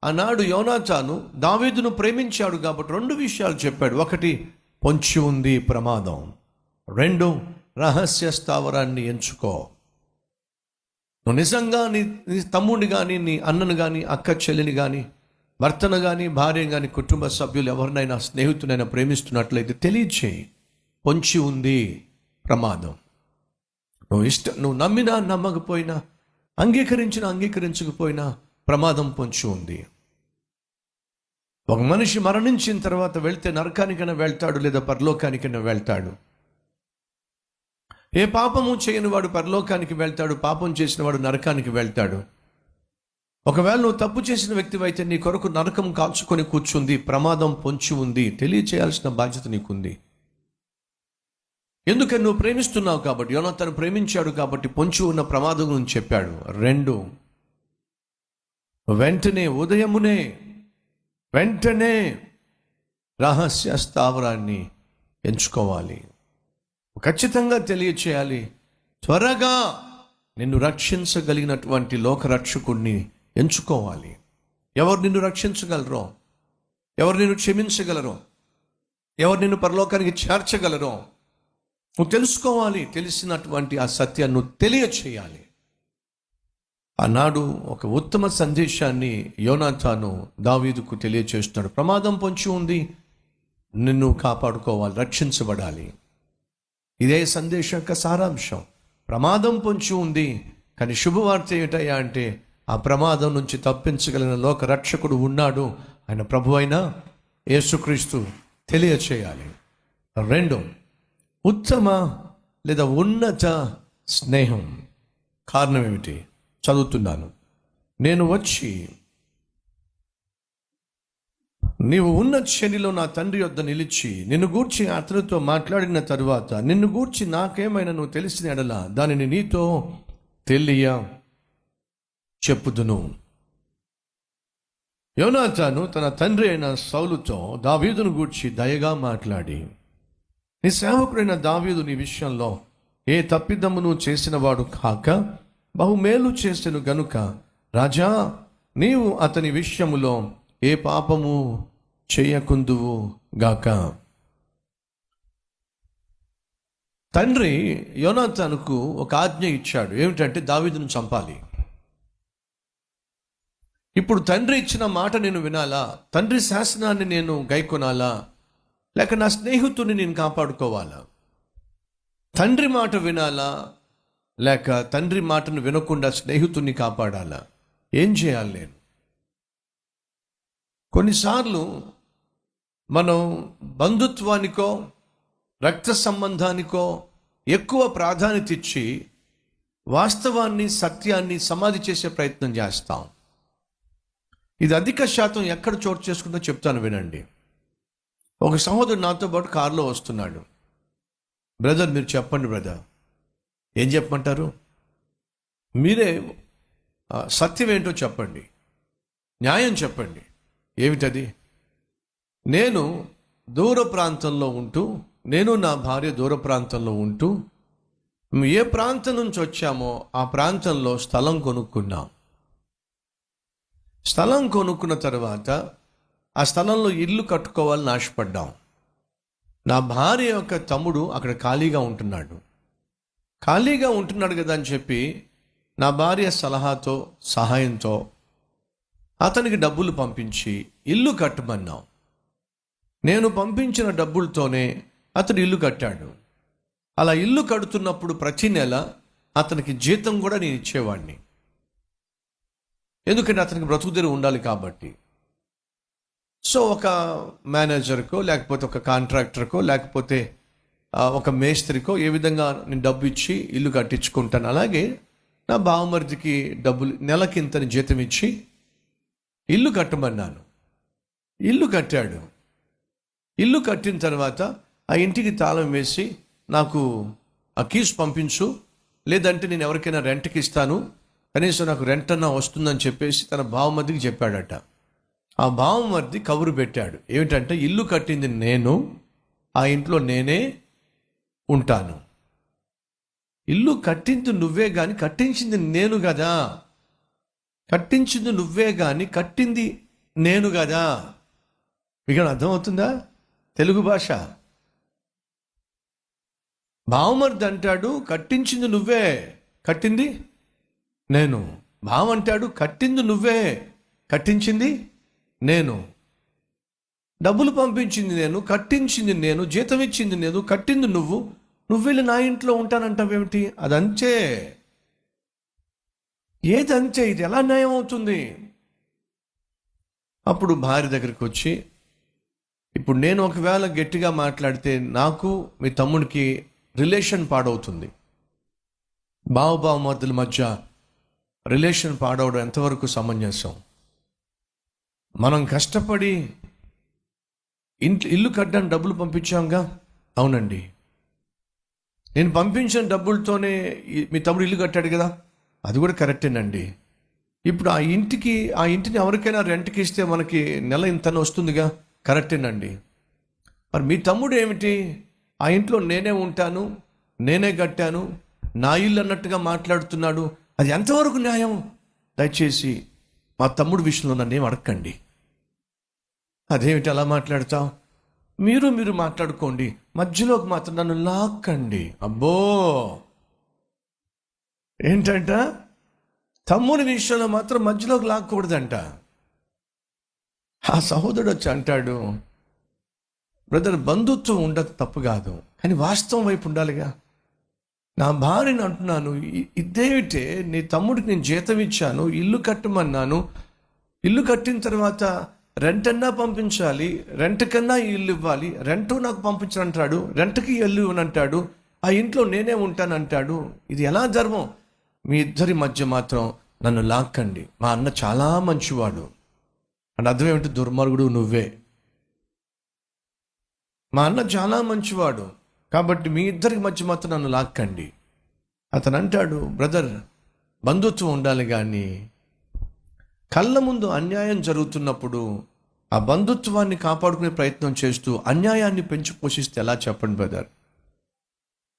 ఆనాడు యోనాతాను దావీదును ప్రేమించాడు కాబట్టి రెండు విషయాలు చెప్పాడు. ఒకటి, పొంచి ఉంది ప్రమాదం. రెండు, రహస్య స్థావరాన్ని ఎంచుకో. నువ్వు నిజంగా నీ తమ్ముడిని కానీ, నీ అన్నను కానీ, అక్క చెల్లిని కానీ, భర్తను కానీ, భార్యను కానీ, కుటుంబ సభ్యులు ఎవరినైనా, స్నేహితునైనా ప్రేమిస్తున్నట్లయితే తెలియచేయి, పొంచి ఉంది ప్రమాదం. నువ్వు నమ్మినా నమ్మకపోయినా, అంగీకరించకపోయినా ప్రమాదం పొంచి ఉంది. ఒక మనిషి మరణించిన తర్వాత వెళ్తే నరకానికైనా వెళ్తాడు, లేదా పరలోకానికైనా వెళ్తాడు. ఏ పాపము చేయని వాడు పరలోకానికి వెళ్తాడు, పాపం చేసిన వాడు నరకానికి వెళ్తాడు. ఒకవేళ నువ్వు తప్పు చేసిన వ్యక్తివైతే నీ కొరకు నరకం కాల్చుకొని కూర్చుంది, ప్రమాదం పొంచి ఉంది. తెలియచేయాల్సిన బాధ్యత నీకుంది. ఎందుకని? నువ్వు ప్రేమిస్తున్నావు కాబట్టి. యోనాతాను ప్రేమించాడు కాబట్టి పొంచి ఉన్న ప్రమాదం గురించి చెప్పాడు. రెండు, వెంటనే రహస్య స్థావరాన్ని ఎంచుకోవాలి. ఖచ్చితంగా తెలియచేయాలి. త్వరగా నిన్ను రక్షించగలిగినటువంటి లోకరక్షకుడిని ఎంచుకోవాలి. ఎవరు నిన్ను రక్షించగలరో, ఎవరు నిన్ను క్షమించగలరో, ఎవరు నిన్ను పరలోకానికి చేర్చగలరో నువ్వు తెలుసుకోవాలి. తెలిసినటువంటి ఆ సత్యాన్ని నువ్వు తెలియచేయాలి. ఆనాడు ఒక ఉత్తమ సందేశాన్ని యోనాతాను దావీదుకు తెలియచేస్తున్నాడు. ప్రమాదం పొంచి ఉంది, నిన్ను కాపాడుకోవాలి, రక్షించబడాలి. ఇదే సందేశం యొక్క సారాంశం. ప్రమాదం పొంచి ఉంది, కానీ శుభవార్త ఏమిటయ్యా అంటే ఆ ప్రమాదం నుంచి తప్పించగలిగిన లోక రక్షకుడు ఉన్నాడు. ఆయన ప్రభు అయిన యేసుక్రీస్తు తెలియచేయాలి. రెండు, ఉత్తమ లేదా ఉన్నత స్నేహం. కారణం ఏమిటి? చదువుతున్నాను. నేను వచ్చి నీవు ఉన్న శనిలో నా తండ్రి యొద్ద నిలిచి నిన్ను గూర్చి అతనితో మాట్లాడిన తరువాత నిన్ను గూర్చి నాకేమైనా నువ్వు తెలిసిన ఎడల దానిని నీతో తెలియ చెప్పుదును. యోనాతాను తన తండ్రి అయిన సౌలుతో దావీదును గూర్చి దయగా మాట్లాడి, నీ సేవకుడైన దావీదు నీ విషయంలో ఏ తప్పిదమ్మును చేసిన వాడు కాక బహుమేలు చేసెను గనుక రాజా, నీవు అతని విషయములో ఏ పాపము చేయకుందువు గాక. తండ్రి యోనాతానుకు ఒక ఆజ్ఞ ఇచ్చాడు. ఏమిటంటే దావీదును చంపాలి. ఇప్పుడు తండ్రి ఇచ్చిన మాట నేను వినాలా? తండ్రి శాసనాన్ని నేను గైకొనాలా? లేక నా స్నేహితుడిని నేను కాపాడుకోవాలా? తండ్రి మాట వినాలా? లేక తండ్రి మాటను వినకుండా స్నేహితుడిని కాపాడాలా? ఏం చేయాలి నేను? కొన్నిసార్లు మనం బంధుత్వానికో రక్త సంబంధానికో ఎక్కువ ప్రాధాన్యత ఇచ్చి వాస్తవాన్ని, సత్యాన్ని సమాధి చేసే ప్రయత్నం చేస్తాం. ఇది అధిక శాతం ఎక్కడ చోటు చేసుకుందో చెప్తాను వినండి. ఒక సహోదరుడు నాతో పాటు కారులో వస్తున్నాడు. బ్రదర్, మీరు చెప్పండి బ్రదర్. ఏం చెప్పమంటారు? మీరే సత్యం ఏంటో చెప్పండి, న్యాయం చెప్పండి. ఏమిటది? నేను దూర ప్రాంతంలో ఉంటూ, నేను నా భార్య దూర ప్రాంతంలో ఉంటూ, ఏ ప్రాంతం నుంచి వచ్చామో ఆ ప్రాంతంలో స్థలం కొనుక్కున్నాం. స్థలం కొనుక్కున్న తర్వాత ఆ స్థలంలో ఇల్లు కట్టుకోవాలని ఆశపడ్డాం. నా భార్య యొక్క తమ్ముడు అక్కడ ఖాళీగా ఉంటున్నాడు కదా అని చెప్పి నా భార్య సలహాతో, సహాయంతో అతనికి డబ్బులు పంపించి ఇల్లు కట్టమన్నాం. నేను పంపించిన డబ్బులతోనే అతడు ఇల్లు కట్టాడు. అలా ఇల్లు కడుతున్నప్పుడు ప్రతి నెల అతనికి జీతం కూడా నేను ఇచ్చేవాడిని. ఎందుకంటే అతనికి బ్రతుకుదెరువు ఉండాలి కాబట్టి. సో ఒక మేనేజర్కో, లేకపోతే ఒక కాంట్రాక్టర్కో, లేకపోతే ఒక మేస్త్రికో ఏ విధంగా నేను డబ్బు ఇచ్చి ఇల్లు కట్టించుకుంటాను, అలాగే నా బావమరిదికి డబ్బులు నెలకింతని జీతం ఇచ్చి ఇల్లు కట్టమన్నాను. ఇల్లు కట్టాడు. ఇల్లు కట్టిన తర్వాత ఆ ఇంటికి తాళం వేసి నాకు ఆ కీస్ పంపించు, లేదంటే నేను ఎవరికైనా రెంట్కి ఇస్తాను, కనీసం నాకు రెంట్ అన్నా వస్తుందని చెప్పేసి తన బావమరిదికి చెప్పాడట. ఆ బావమరిది కబురు పెట్టాడు. ఏమిటంటే, ఇల్లు కట్టింది నేను, ఆ ఇంట్లో నేనే ఉంటాను. ఇల్లు కట్టింది నువ్వే కానీ కట్టించింది నేను కదా. కట్టించింది నువ్వే కానీ కట్టింది నేను కదా. మీకు అర్థమవుతుందా తెలుగు భాష? బావమరిది అంటాడు కట్టించింది నువ్వే, కట్టింది నేను. బావ అంటాడు కట్టింది నువ్వే, కట్టించింది నేను. డబ్బులు పంపించింది నేను, కట్టించింది నేను, జీతం ఇచ్చింది నేను, కట్టింది నువ్వు. నువ్వు వెళ్ళి నా ఇంట్లో ఉంటానంటావేమిటి? అదంతే. ఏదంతే? ఇది ఎలా న్యాయం అవుతుంది? అప్పుడు భార్య దగ్గరికి వచ్చి, ఇప్పుడు నేను ఒకవేళ గట్టిగా మాట్లాడితే నాకు మీ తమ్ముడికి రిలేషన్ పాడవుతుంది. బావమరుదుల మధ్య రిలేషన్ పాడవడం ఎంతవరకు సమంజసం? మనం కష్టపడి ఇల్లు కట్టడానికి డబ్బులు పంపించాంగా. అవునండి, నేను పంపించిన డబ్బులతోనే మీ తమ్ముడు ఇల్లు కట్టాడు కదా, అది కూడా కరెక్టేనండి. ఇప్పుడు ఆ ఇంటిని ఎవరికైనా రెంట్కి ఇస్తే మనకి నెల ఇంతనే వస్తుందిగా, కరెక్టేనండి. మరి మీ తమ్ముడు ఏమిటి, ఆ ఇంట్లో నేనే ఉంటాను, నేనే కట్టాను, నా ఇల్లు అన్నట్టుగా మాట్లాడుతున్నాడు. అది ఎంతవరకు న్యాయం? దయచేసి మా తమ్ముడు విషయంలో నన్ను ఏం అడగండి. అదేమిటి అలా మాట్లాడతావు? మీరు మాట్లాడుకోండి, మధ్యలోకి మాత్రం నన్ను లాక్కండి. అబ్బో, ఏంటంట? తమ్ముని విషయంలో మాత్రం మధ్యలోకి లాక్కూడదంట. ఆ సహోదరుడు వచ్చి అంటాడు, బ్రదర్, బంధుత్వం ఉండదు తప్పు కాదు, కానీ వాస్తవం వైపు ఉండాలిగా. నా భార్యని అంటున్నాను, ఇదేమిటే, నీ తమ్ముడికి నేను జీతం ఇచ్చాను, ఇల్లు కట్టమన్నాను, ఇల్లు కట్టిన తర్వాత రెంట్ అన్నా పంపించాలి, రెంట్ కన్నా ఇల్లు ఇవ్వాలి, రెంట్ నాకు పంపించనంటాడు, రెంట్కి ఇల్లు ఇవ్వనంటాడు, ఆ ఇంట్లో నేనే ఉంటానంటాడు. ఇది ఎలా ధర్మం? మీ ఇద్దరి మధ్య మాత్రం నన్ను లాక్కండి. మా అన్న చాలా మంచివాడు అని అర్థం ఏమిటి? దుర్మార్గుడు నువ్వే. మా అన్న చాలా మంచివాడు కాబట్టి మీ ఇద్దరికి మధ్య మాత్రం నన్ను లాక్కండి. అతను అంటాడు, బ్రదర్, బంధుత్వం ఉండాలి కానీ కళ్ళ ముందు అన్యాయం జరుగుతున్నప్పుడు ఆ బంధుత్వాన్ని కాపాడుకునే ప్రయత్నం చేస్తూ అన్యాయాన్ని పెంచి పోషిస్తే ఎలా చెప్పండి బ్రదర్?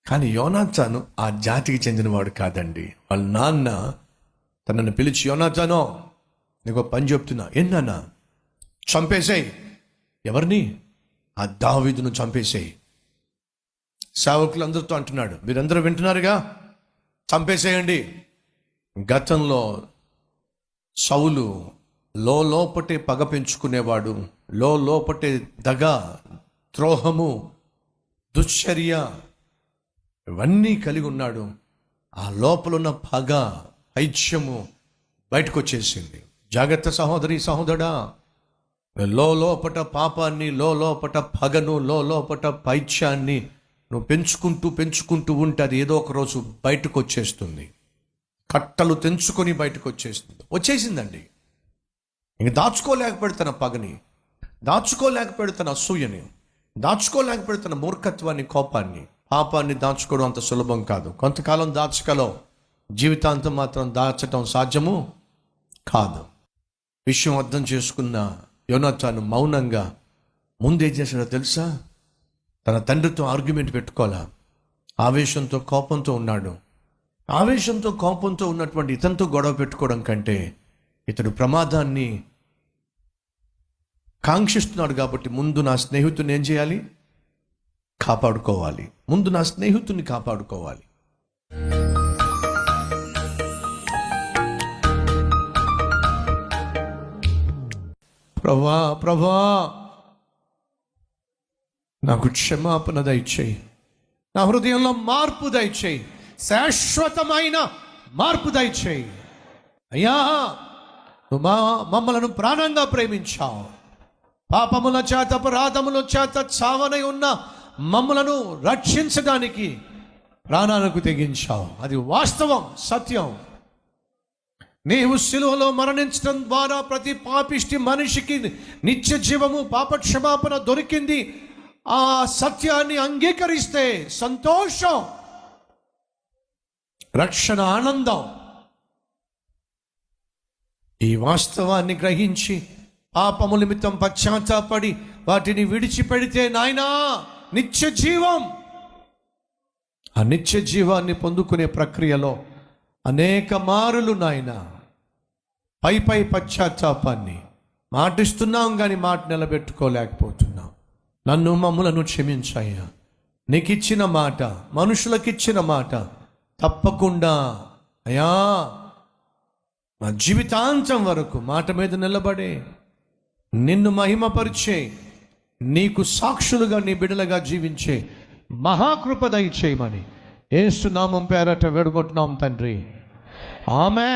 కానీ యోనాతాను ఆ జాతికి చెందినవాడు కాదండి. వాళ్ళ నాన్న తనను పిలిచి, యోనాతానో, నీకు పని చెప్తున్నా, ఎన్నానా, చంపేసేయి. ఎవరిని? ఆ దావీదును చంపేసేయి. సేవకులందరితో అంటున్నాడు, మీరందరూ వింటున్నారుగా, చంపేసేయండి. గతంలో సౌలు లోపటే పగ పెంచుకునేవాడు, లోపటే దగ, ద్రోహము, దుశ్చర్య ఇవన్నీ కలిగి ఉన్నాడు. ఆ లోపలున్న పగ, పైత్యము బయటకు వచ్చేసింది. జాగ్రత్త సహోదరి సహోదరా, లోపట పాపాన్ని, లోపట పగను, లోపట పైత్యాన్ని నువ్వు పెంచుకుంటూ ఉంటే అది ఏదో ఒక రోజు బయటకు వచ్చేస్తుంది. కట్టలు తెంచుకొని బయటకు వచ్చేసిందండి. ఇంక దాచుకోలేకపోతే పగని, దాచుకోలేకపోతే అసూయని, దాచుకోలేకపోతే మూర్ఖత్వాన్ని, కోపాన్ని, పాపాన్ని దాచుకోవడం అంత సులభం కాదు. కొంతకాలం దాచగలవు, జీవితాంతం మాత్రం దాచటం సాధ్యము కాదు. విషయం అర్థం చేసుకున్న యోనాతాను మౌనంగా ముందేం చేశాడో తెలుసా? తన తండ్రితో ఆర్గ్యుమెంట్ పెట్టుకోవాలా, ఆవేశంతో కోపంతో ఉన్నాడు. ఆవేశంతో కోపంతో ఉన్నటువంటి ఇతనితో గొడవ పెట్టుకోవడం కంటే ఇతడు ప్రమాదాన్ని కాంక్షిస్తున్నాడు కాబట్టి ముందు నా స్నేహితుని ఏం చేయాలి? కాపాడుకోవాలి. ముందు నా స్నేహితుని కాపాడుకోవాలి. ప్రభా నాకు క్షమాపణ దయచేయి, నా హృదయంలో మార్పు దయచేయి, శాశ్వతమైన మార్పు దయచేయి. అయ్యా, నువ్వు మమ్మలను ప్రాణంగా ప్రేమించావు. పాపముల చేత, అపరాధముల చేత చావనై ఉన్న మమ్మలను రక్షించడానికి ప్రాణాలకు తెగించావు. అది వాస్తవం, సత్యం. నీవు శిలువలో మరణించడం ద్వారా ప్రతి పాపిష్టి మనిషికి నిత్య జీవము, పాప క్షమాపణ దొరికింది. ఆ సత్యాన్ని అంగీకరిస్తే సంతోషం, రక్షణ, ఆనందం. ఈ వాస్తవాన్ని గ్రహించి పాపము నిమిత్తం పశ్చాత్తాపడి వాటిని విడిచిపెడితే నాయనా నిత్య జీవం. ఆ నిత్య జీవాన్ని పొందుకునే ప్రక్రియలో అనేక మారులు నాయన పై పశ్చాత్తాపాన్ని మాటిస్తున్నాం కానీ మాట నిలబెట్టుకోలేకపోతున్నాం. నన్ను మమ్ములను క్షమించయ్యా. నీకు ఇచ్చిన మాట, మనుషులకు ఇచ్చిన మాట తప్పకుండా అయ్యా నా జీవితాంతం వరకు మాట మీద నిలబడే నిన్ను మహిమపరిచే, నీకు సాక్షులుగా నీ బిడ్డలుగా జీవించే మహాకృప దయచేయమని యేసు నామం పేరట వేడుకుంటున్నాం తండ్రి. ఆమేన్.